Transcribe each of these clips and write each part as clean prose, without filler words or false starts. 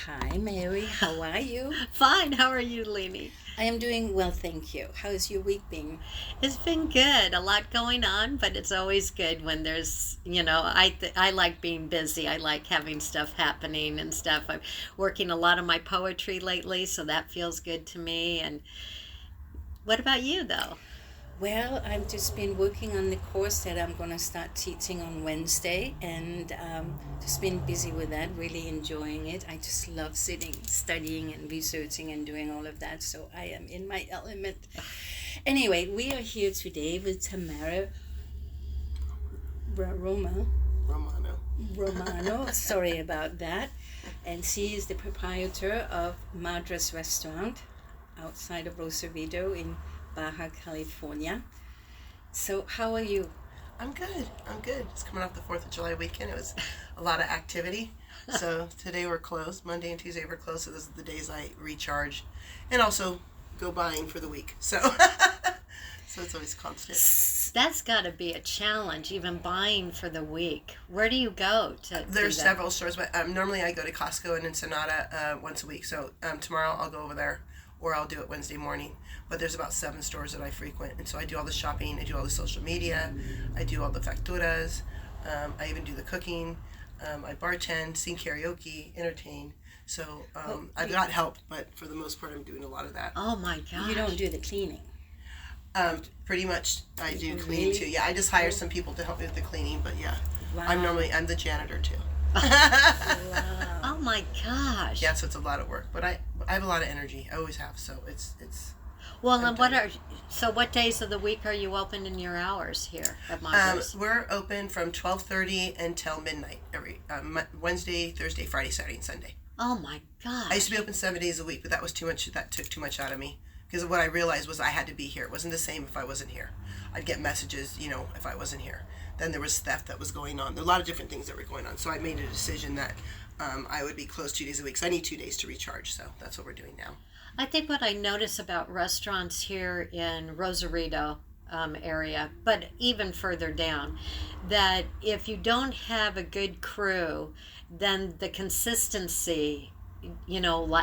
Hi, Mary. How are you? Fine. How are you, Leni? I am doing well, thank you. How's your week been? It's been good. A lot going on, but it's always good when I like being busy. I like having stuff happening and stuff. I'm working a lot on my poetry lately, so that feels good to me. And what about you, though? Well, I've just been working on the course that I'm going to start teaching on Wednesday and just been busy with that, really enjoying it. I just love sitting, studying, and researching and doing all of that, so I am in my element. Anyway, we are here today with Tamara Roma, Romano. Romano. Sorry about that. And she is the proprietor of Madre's restaurant outside of Rosarito in Baja California. So, how are you? I'm good. I'm good. It's coming off the 4th of July weekend. It was a lot of activity. So today we're closed. Monday and Tuesday we're closed. So this is the days I recharge and also go buying for the week. So so it's always constant. That's got to be a challenge, even buying for the week. Where do you go to There's do that? several stores, but normally I go to Costco and Ensenada once a week. So tomorrow I'll go over there, or I'll do it Wednesday morning. But there's about 7 stores that I frequent, and so I do all the shopping, I do all the social media, I do all the facturas, I even do the cooking, I bartend, sing karaoke, entertain. So I've got help, but for the most part I'm doing a lot of that. Oh my gosh. You don't do the cleaning. Pretty much I do Really? cleaning too. Yeah, I just hire some people to help me with the cleaning, but yeah, Wow. I'm the janitor too. Wow. Oh my gosh. Yeah, so it's a lot of work, but I have a lot of energy. I always have, so it's. Well, I'm and done. what days of the week are you open in your hours here at Madre's? We're open from 12:30 until midnight every Wednesday, Thursday, Friday, Saturday, and Sunday. Oh my gosh. I used to be open 7 days a week, but that was too much. That took too much out of me because what I realized was I had to be here. It wasn't the same if I wasn't here. I'd get messages, if I wasn't here. Then there was theft that was going on. There were a lot of different things that were going on. So I made a decision that I would be closed 2 days a week. So I need 2 days to recharge. So that's what we're doing now. I think what I notice about restaurants here in Rosarito area, but even further down, that if you don't have a good crew, then the consistency,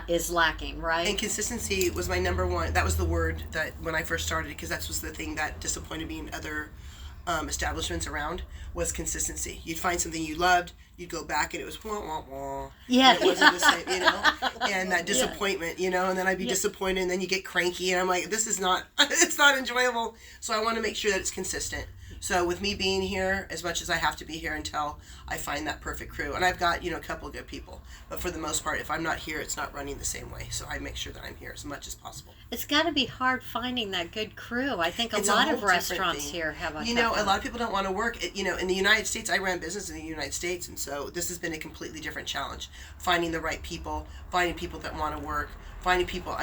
is lacking, right? And consistency was my number one. That was the word that when I first started, because that was the thing that disappointed me in other establishments around, was consistency. You'd find something you loved, you'd go back, and it was wah wah wah. Yeah. And it wasn't the same, and that disappointment, and then I'd be disappointed, and then you get cranky, and I'm like, this is not, it's not enjoyable. So I want to make sure that it's consistent. So with me being here, as much as I have to be here until I find that perfect crew, and I've got, a couple of good people, but for the most part, if I'm not here, it's not running the same way. So I make sure that I'm here as much as possible. It's got to be hard finding that good crew. I think a It's lot whole of different restaurants thing. here have a a tough lot of people don't want to work. In the United States, I ran business in the United States, and so this has been a completely different challenge. Finding the right people, finding people that want to work, finding people.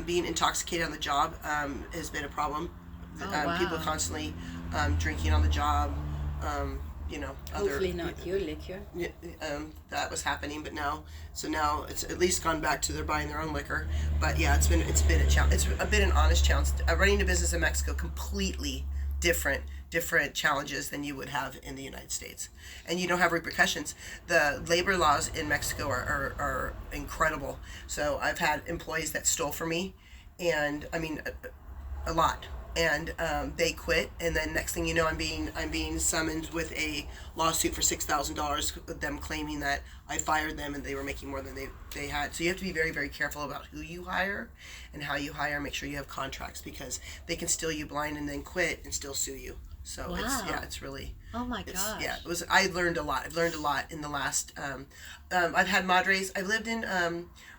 Being intoxicated on the job has been a problem. Oh, wow. People constantly drinking on the job. Hopefully not your liquor. That was happening, but now it's at least gone back to they're buying their own liquor. But yeah, it's been a challenge. It's been an honest challenge. Running a business in Mexico, completely different challenges than you would have in the United States, and you don't have repercussions. The labor laws in Mexico are incredible. So I've had employees that stole from me, and a lot. And they quit, and then next thing you know, I'm being summoned with a lawsuit for $6,000, them claiming that I fired them and they were making more than they had. So you have to be very, very careful about who you hire and how you hire. Make sure you have contracts, because they can steal you blind and then quit and still sue you. So Wow. it's really. Oh my gosh. Yeah, it was. I learned a lot. I've learned a lot in the last. I've had Madres. I've lived in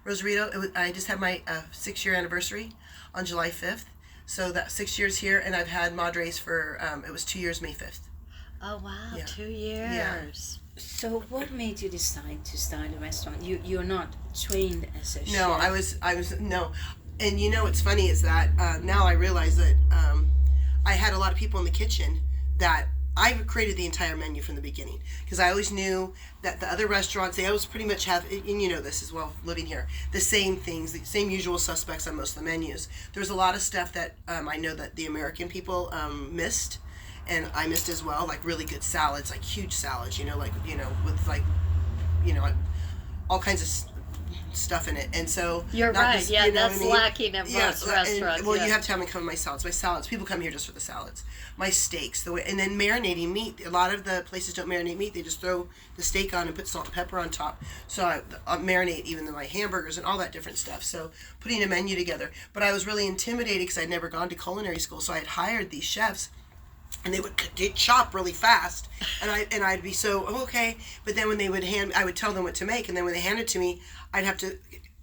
Rosarito. I just had my 6-year anniversary on July 5th. So that's 6 years here, and I've had Madres for, it was 2 years, May 5th. Oh wow, Yeah. 2 years. So, what made you decide to start a restaurant? You're not trained as a chef. No, I was, no. And what's funny is that now I realize that I had a lot of people in the kitchen that I created the entire menu from the beginning, because I always knew that the other restaurants, they always pretty much have, and this as well, living here, the same things, the same usual suspects on most of the menus. There's a lot of stuff that I know that the American people missed, and I missed as well, like really good salads, like huge salads, with like, all kinds of stuff in it, and so you're not right. just, Yeah, you know that's what I mean? lacking at most restaurants. Well, you have to have them come with my salads. My salads, people come here just for the salads. My steaks, the way, and then marinating meat. A lot of the places don't marinate meat; they just throw the steak on and put salt and pepper on top. So I marinate even my hamburgers and all that different stuff. So putting a menu together. But I was really intimidated because I'd never gone to culinary school, so I had hired these chefs. And they would chop really fast, and I'd be so okay. But then when they would I would tell them what to make, and then when they handed it to me, I'd have to.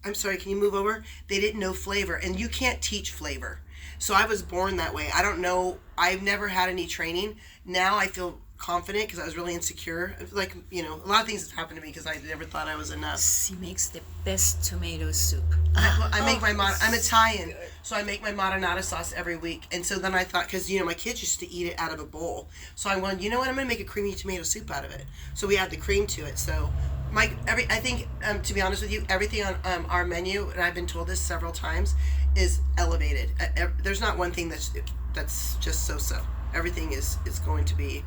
I'm sorry, can you move over? They didn't know flavor, and you can't teach flavor. So I was born that way. I don't know. I've never had any training. Now I feel confident because I was really insecure. Like, a lot of things have happened to me because I never thought I was enough. She makes the best tomato soup. I make I'm Italian, so I make my marinara sauce every week. And so then I thought, because, my kids used to eat it out of a bowl. So I went, you know what, I'm going to make a creamy tomato soup out of it. So we add the cream to it. So I think, to be honest with you, everything on our menu, and I've been told this several times, is elevated. There's not one thing that's just so. Everything is going to be,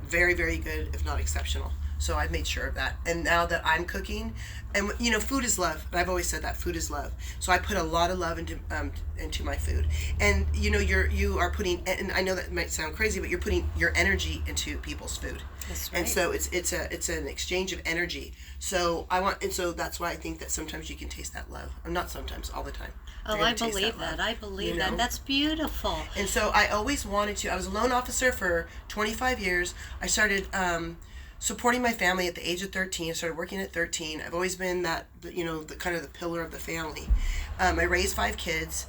very, very good, if not exceptional. So I've made sure of that. And now that I'm cooking, and food is love. And I've always said that food is love. So I put a lot of love into my food. And you are putting, and I know that might sound crazy, but you're putting your energy into people's food. That's right. And so it's an exchange of energy. So so that's why I think that sometimes you can taste that love. Or not sometimes, all the time. Oh, I believe that. I believe that. That's beautiful. And so I always wanted to. I was a loan officer for 25 years. I started supporting my family at the age of 13. I started working at 13. I've always been that, the kind of the pillar of the family. I raised 5 kids,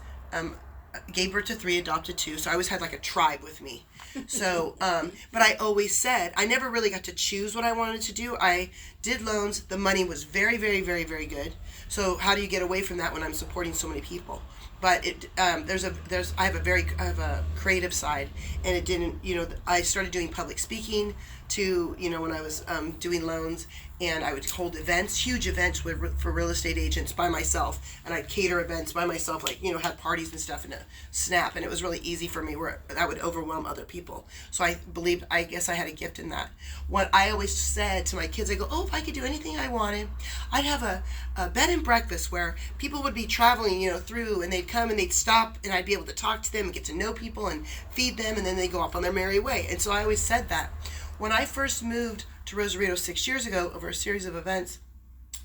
gave birth to 3, adopted 2. So I always had like a tribe with me. So, but I always said, I never really got to choose what I wanted to do. I did loans. The money was very, very, very, very good. So how do you get away from that when I'm supporting so many people? But I have a creative side, and it didn't, I started doing public speaking to, when I was doing loans, and I would hold events, huge events for real estate agents by myself, and I'd cater events by myself, like, had parties and stuff in a snap, and it was really easy for me where that would overwhelm other people. So I guess I had a gift in that. What I always said to my kids, I go, if I could do anything I wanted, I'd have a bed and breakfast where people would be traveling, through, and they'd come and they'd stop, and I'd be able to talk to them and get to know people and feed them, and then they go off on their merry way. And so I always said that. When I first moved to Rosarito 6 years ago, over a series of events,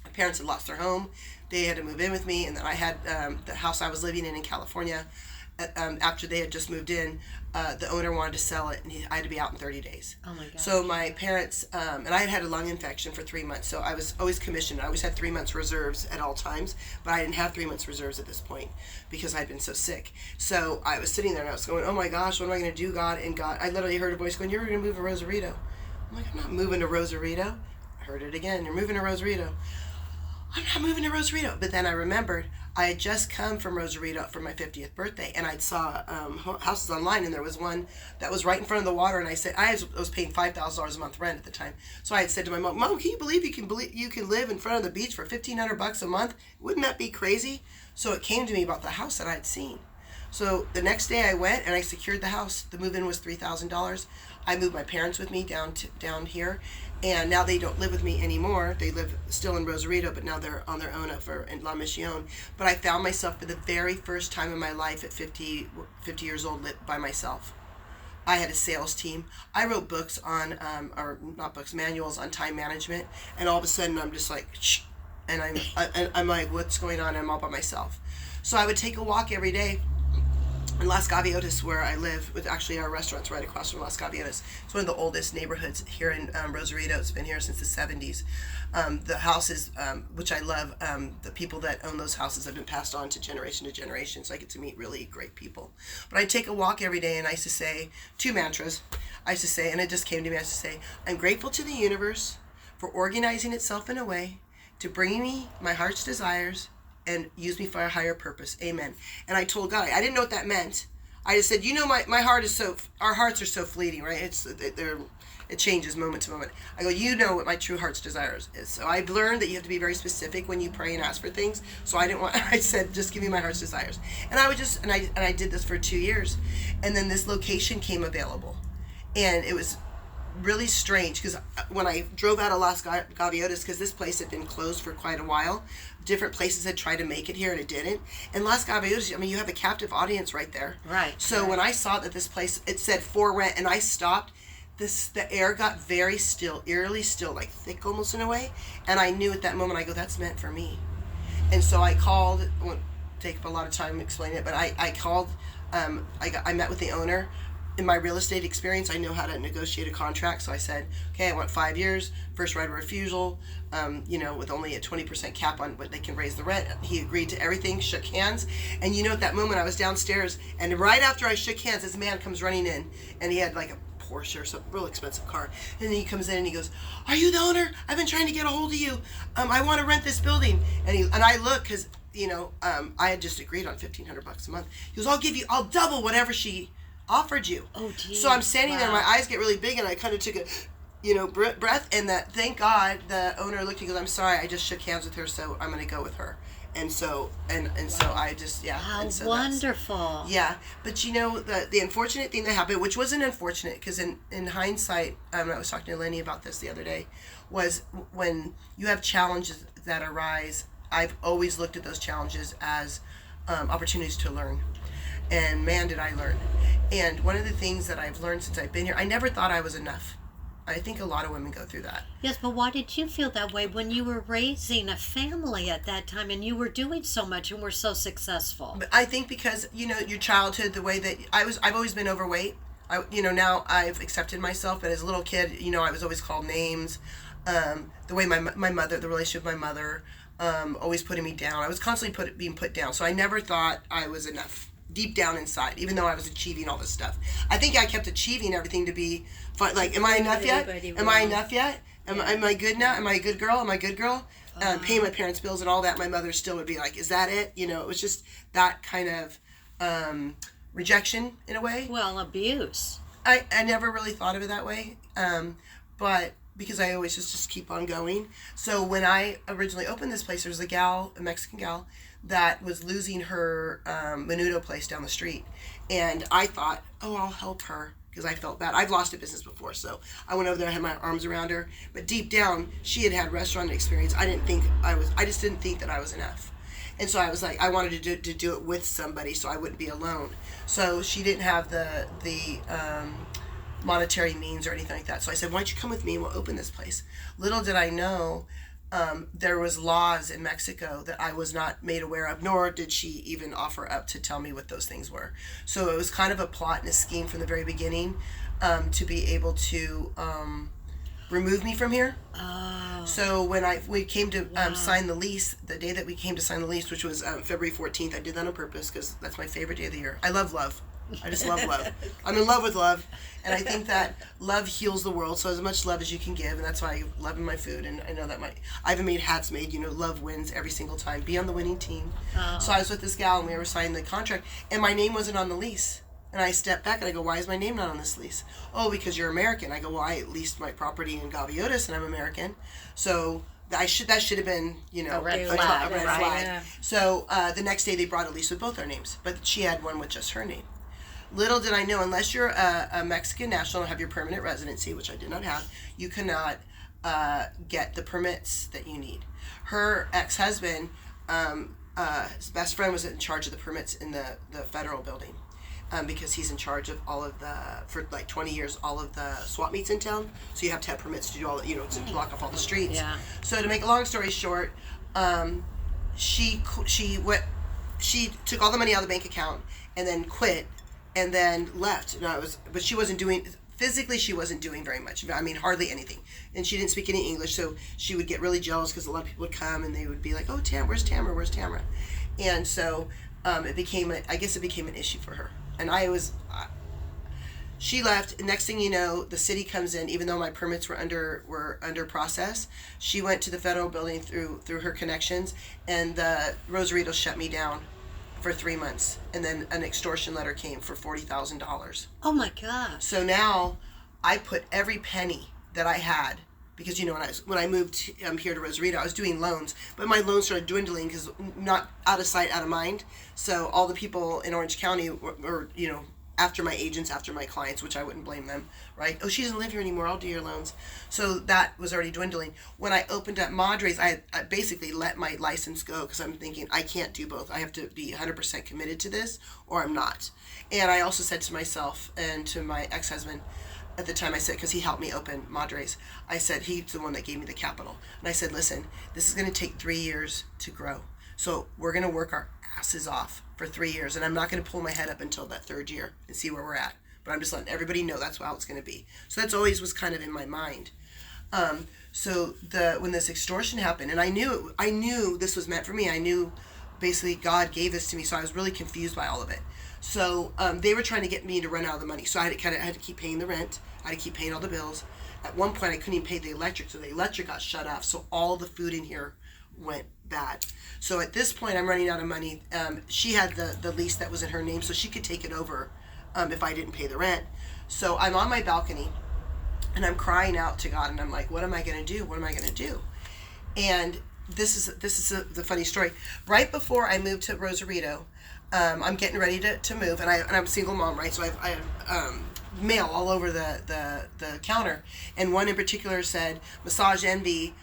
my parents had lost their home. They had to move in with me, and then I had the house I was living in California. After they had just moved in, the owner wanted to sell it, and I had to be out in 30 days. Oh my God. So my parents, and I had a lung infection for 3 months, so I was always commissioned. I always had 3 months reserves at all times, but I didn't have 3 months reserves at this point because I'd been so sick. So I was sitting there and I was going, oh my gosh, what am I going to do, God? And God, I literally heard a voice going, you're going to move to Rosarito. I'm like, I'm not moving to Rosarito. I heard it again, you're moving to Rosarito. I'm not moving to Rosarito. But then I remembered I had just come from Rosarito for my 50th birthday, and I saw houses online, and there was one that was right in front of the water, and I said, I was paying $5,000 a month rent at the time. So I had said to my mom, can you believe you can live in front of the beach for $1,500 a month? Wouldn't that be crazy? So it came to me about the house that I had seen. So the next day I went and I secured the house. The move-in was $3,000. I moved my parents with me down here, and now they don't live with me anymore. They live still in Rosarito, but now they're on their own over in La Mission. But I found myself for the very first time in my life at 50 years old by myself. I had a sales team. I wrote books on, or not books, manuals on time management, and all of a sudden I'm just like, shh, and I'm like, what's going on? I'm all by myself. So I would take a walk every day. In Las Gaviotas, where I live, with actually our restaurant's right across from Las Gaviotas. It's one of the oldest neighborhoods here in Rosarito. It's been here since the 70s. The houses, which I love, the people that own those houses have been passed on to generation, so I get to meet really great people. But I take a walk every day, and I used to say 2 mantras. I used to say, and it just came to me, I used to say, I'm grateful to the universe for organizing itself in a way to bring me my heart's desires and use me for a higher purpose. Amen. And I told God, I didn't know what that meant. I just said, my heart is our hearts are so fleeting, right? It changes moment to moment. I go, you know what my true heart's desires is. So I've learned that you have to be very specific when you pray and ask for things. So I said, just give me my heart's desires. And I did this for 2 years. And then this location came available. And it was really strange because when I drove out of Las Gaviotas, because this place had been closed for quite a while, different places had tried to make it here and it didn't. And Las Gaviotas, I mean, you have a captive audience right there. Right. So when I saw that this place, it said for rent, and I stopped, the air got very still, eerily still, like thick almost in a way. And I knew at that moment, I go, that's meant for me. And so I called, it won't take up a lot of time explaining it, but I called, I met with the owner. In my real estate experience, I know how to negotiate a contract. So I said, okay, I want 5 years, first right of refusal, with only a 20% cap on what they can raise the rent. He agreed to everything, shook hands. And at that moment I was downstairs, and right after I shook hands, this man comes running in, and he had like a Porsche or some real expensive car. And then he comes in and he goes, are you the owner? I've been trying to get a hold of you. I want to rent this building. And I look, because, I had just agreed on $1,500 a month. He goes, I'll double whatever she offered you. Oh, geez. So I'm standing there, my eyes get really big, and I kind of took a breath, and thank God the owner looked and goes, I'm sorry, I just shook hands with her, so I'm going to go with her. And so so I just How and so wonderful. Yeah, but the unfortunate thing that happened, which wasn't unfortunate, because in hindsight, I was talking to Lenny about this the other day, was when you have challenges that arise, I've always looked at those challenges as opportunities to learn. And man, did I learn. And one of the things that I've learned since I've been here, I never thought I was enough. I think a lot of women go through that. Yes, but why did you feel that way when you were raising a family at that time and you were doing so much and were so successful? But I think because, your childhood, the way that I've always been overweight. Now I've accepted myself, but as a little kid, I was always called names. The way my mother, the relationship with my mother, always putting me down. I was constantly being put down. So I never thought I was enough. Deep down inside, even though I was achieving all this stuff. I think I kept achieving everything to be fun. Like, am I enough yet? Am I enough yet? Am I good now? Am I a good girl? Am I a good girl? Paying my parents' bills and all that, my mother still would be like, is that it? It was just that kind of rejection in a way. Well, abuse. I never really thought of it that way. But because I always just keep on going. So when I originally opened this place, there was a Mexican gal, that was losing her menudo place down the street. And I thought, I'll help her, because I felt bad. I've lost a business before, so I went over there, I had my arms around her. But deep down, she had restaurant experience. I just didn't think that I was enough. And so I was like, I wanted to do it with somebody so I wouldn't be alone. So she didn't have the monetary means or anything like that. So I said, why don't you come with me and we'll open this place? Little did I know, there was laws in Mexico that I was not made aware of, nor did she even offer up to tell me what those things were. So it was kind of a plot and a scheme from the very beginning, to be able to remove me from here. Oh. So when we came to sign the lease, the day that we came to sign the lease, which was February 14th, I did that on purpose because that's my favorite day of the year. I love love. I just love love. I'm in love with love, and I think that love heals the world. So as much love as you can give, and that's why I love in my food. And I know that I haven't made hats made. Love wins every single time. Be on the winning team. Oh. So I was with this gal, and we were signing the contract, and my name wasn't on the lease. And I stepped back and I go, why is my name not on this lease? Oh, because you're American. I go, well, I leased my property in Gaviotas, and I'm American. So that should have been, a red flag. flag. Yeah. So the next day they brought a lease with both our names, but she had one with just her name. Little did I know, unless you're a Mexican national and have your permanent residency, which I did not have, you cannot get the permits that you need. Her ex-husband, his best friend, was in charge of the permits in the federal building, because he's in charge of all of for like 20 years, all of the swap meets in town. So you have to have permits to do all, to block off all the streets. Yeah. So to make a long story short, she took all the money out of the bank account and then quit. And then left. But she wasn't doing, physically she wasn't doing very much. I mean, hardly anything. And she didn't speak any English, so she would get really jealous because a lot of people would come and they would be like, oh, where's Tamara? Where's Tamara? And so it became an issue for her. And she left, and next thing you know, the city comes in, even though my permits were under process. She went to the federal building through her connections, and the Rosarito shut me down for 3 months, and then an extortion letter came for $40,000. Oh my God! So now I put every penny that I had, because when I moved here to Rosarito, I was doing loans, but my loans started dwindling because not out of sight, out of mind. So all the people in Orange County were after my agents, after my clients, which I wouldn't blame them, right? Oh, she doesn't live here anymore. I'll do your loans. So that was already dwindling. When I opened up Madre's, I basically let my license go because I'm thinking I can't do both. I have to be 100% committed to this or I'm not. And I also said to myself and to my ex-husband at the time, I said, because he helped me open Madre's, I said, he's the one that gave me the capital. And I said, listen, this is going to take 3 years to grow. So we're going to work our asses off for 3 years, and I'm not going to pull my head up until that third year and see where we're at. But I'm just letting everybody know that's how it's going to be. So that's always was kind of in my mind. So when this extortion happened, and I knew this was meant for me. I knew basically God gave this to me, so I was really confused by all of it. So they were trying to get me to run out of the money. So I had to keep paying the rent. I had to keep paying all the bills. At one point, I couldn't even pay the electric, so the electric got shut off. So all the food in here went bad. So at this point, I'm running out of money. She had the lease that was in her name, so she could take it over if I didn't pay the rent. So I'm on my balcony, and I'm crying out to God, and I'm like, what am I going to do? What am I going to do? And this is the funny story. Right before I moved to Rosarito, I'm getting ready to move, and I'm a single mom, right? So I have mail all over the counter, and one in particular said massage envy,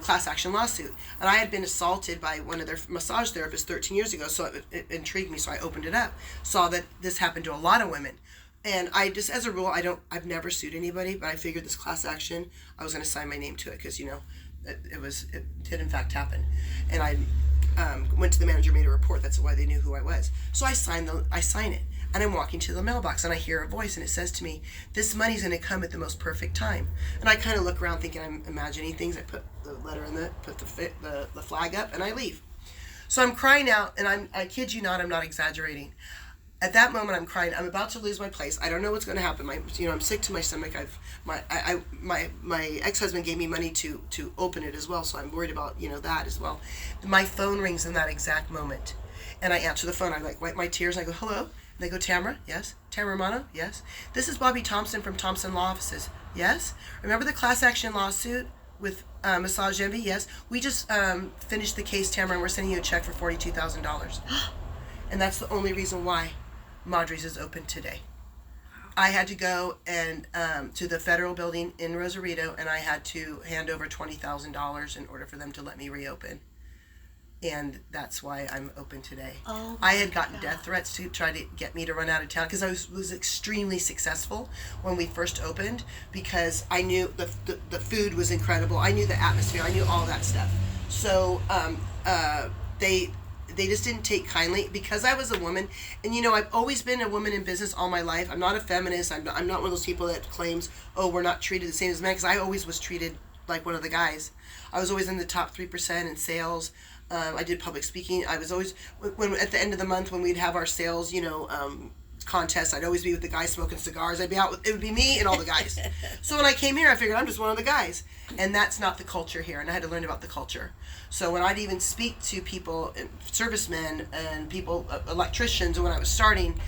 class action lawsuit. And I had been assaulted by one of their massage therapists 13 years ago, so it intrigued me, so I opened it up, saw that this happened to a lot of women. And I just, as a rule, I've never sued anybody, but I figured this class action, I was going to sign my name to it because, it did in fact happen. And I went to the manager, made a report. That's why they knew who I was. So I sign it, and I'm walking to the mailbox, and I hear a voice, and it says to me, "This money's going to come at the most perfect time." And I kind of look around, thinking I'm imagining things. I put the letter in put the flag up, and I leave. So I'm crying out, and I kid you not, I'm not exaggerating. At that moment, I'm crying. I'm about to lose my place. I don't know what's going to happen. I'm sick to my stomach. My ex-husband gave me money to open it as well, so I'm worried about that as well. My phone rings in that exact moment, and I answer the phone. I wipe my tears. And I go, "Hello." And they go, "Tamara?" "Yes." "Tamara Romano?" "Yes." "This is Bobby Thompson from Thompson Law Offices." "Yes." "Remember the class action lawsuit with Massage Envy?" "Yes." "We just finished the case, Tamara, and we're sending you a check for $42,000." And that's the only reason why Madre's is open today. I had to go and to the federal building in Rosarito, and I had to hand over $20,000 in order for them to let me reopen. And that's why I'm open today. Oh, I had gotten death threats to try to get me to run out of town because I was extremely successful when we first opened, because I knew the food was incredible. I knew the atmosphere. I knew all that stuff. So they just didn't take kindly because I was a woman. And I've always been a woman in business all my life. I'm not a feminist. I'm not one of those people that claims, oh, we're not treated the same as men, because I always was treated like one of the guys. I was always in the top 3% in sales. I did public speaking. I was always, when at the end of the month when we'd have our sales, contest, I'd always be with the guys smoking cigars. It would be me and all the guys. So when I came here, I figured I'm just one of the guys, and that's not the culture here, and I had to learn about the culture. So when I'd even speak to people, servicemen and people, electricians, when I was starting,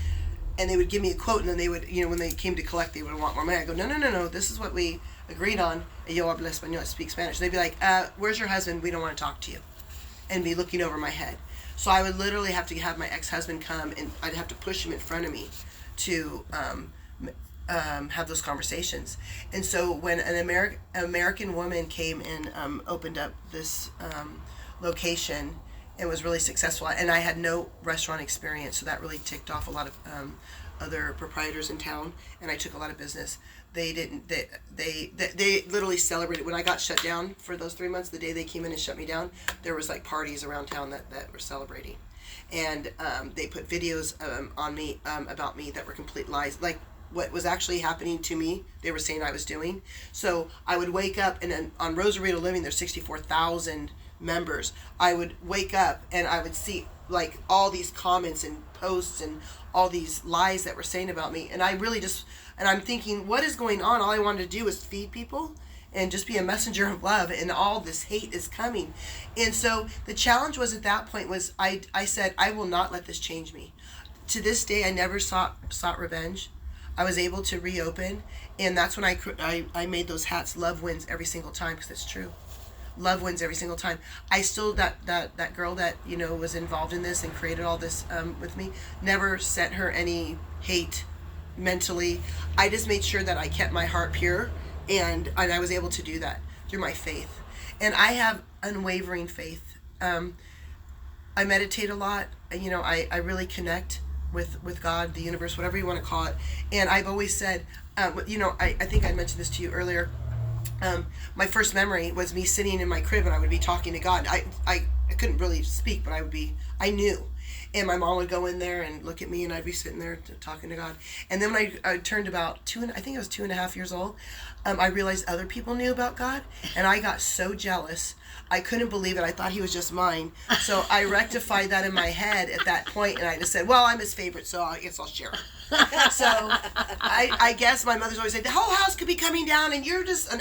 and they would give me a quote, and then they would, when they came to collect, they would want more money. I go, no, this is what we agreed on. Yo hablo español, I speak Spanish. They'd be like, where's your husband? We don't want to talk to you. And be looking over my head. So I would literally have to have my ex-husband come, and I'd have to push him in front of me to have those conversations. And so when an American woman came and opened up this location and was really successful, and I had no restaurant experience, so that really ticked off a lot of other proprietors in town, and I took a lot of business. They literally celebrated when I got shut down for those 3 months. The day they came in and shut me down, there was parties around town that were celebrating, and they put videos on me about me that were complete lies. Like what was actually happening to me, they were saying I was doing. So I would wake up, and then on Rosarito Living, there's 64,000 members. I would wake up and I would see all these comments and posts and all these lies that were saying about me, and I really and I'm thinking, what is going on? All I wanted to do was feed people and just be a messenger of love, and all this hate is coming. And so the challenge was, at that point, was I said, I will not let this change me. To this day, I never sought revenge. I was able to reopen, and that's when I made those hats. Love wins every single time, because it's true. Love wins every single time. I still, that girl that was involved in this and created all this with me, never sent her any hate mentally. I just made sure that I kept my heart pure, and I was able to do that through my faith. And I have unwavering faith. I meditate a lot. You know, I really connect with God, the universe, whatever you want to call it. And I've always said, you know, I think I mentioned this to you earlier. My first memory was me sitting in my crib and I would be talking to God. I couldn't really speak, but I knew. And my mom would go in there and look at me, and I'd be sitting there talking to God. And then when I turned about I think I was 2.5 years old, I realized other people knew about God, and I got so jealous. I couldn't believe it. I thought he was just mine. So I rectified that in my head at that point, and I just said, well, I'm his favorite, so I guess I'll share him. So I guess my mother's always said, the whole house could be coming down, and you're just...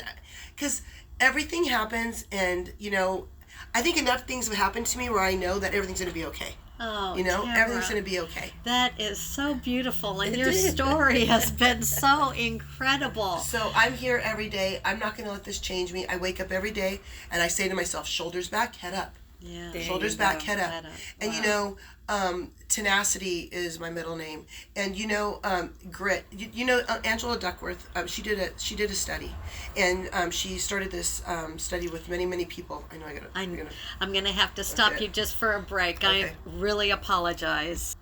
Because everything happens, and, you know, I think enough things have happened to me where I know that everything's going to be okay. Oh, you know, Tamara, everything's going to be okay. That is so beautiful, and your story has been so incredible. So I'm here every day. I'm not going to let this change me. I wake up every day, and I say to myself, shoulders back, head up. Yeah. Shoulders back, head up. And, wow. you know, tenacity is my middle name. And, you know, grit. You know, Angela Duckworth, she did a study. And she started this study with many people. I know I'm going to have to stop Okay. you just for a break. Okay. I really apologize.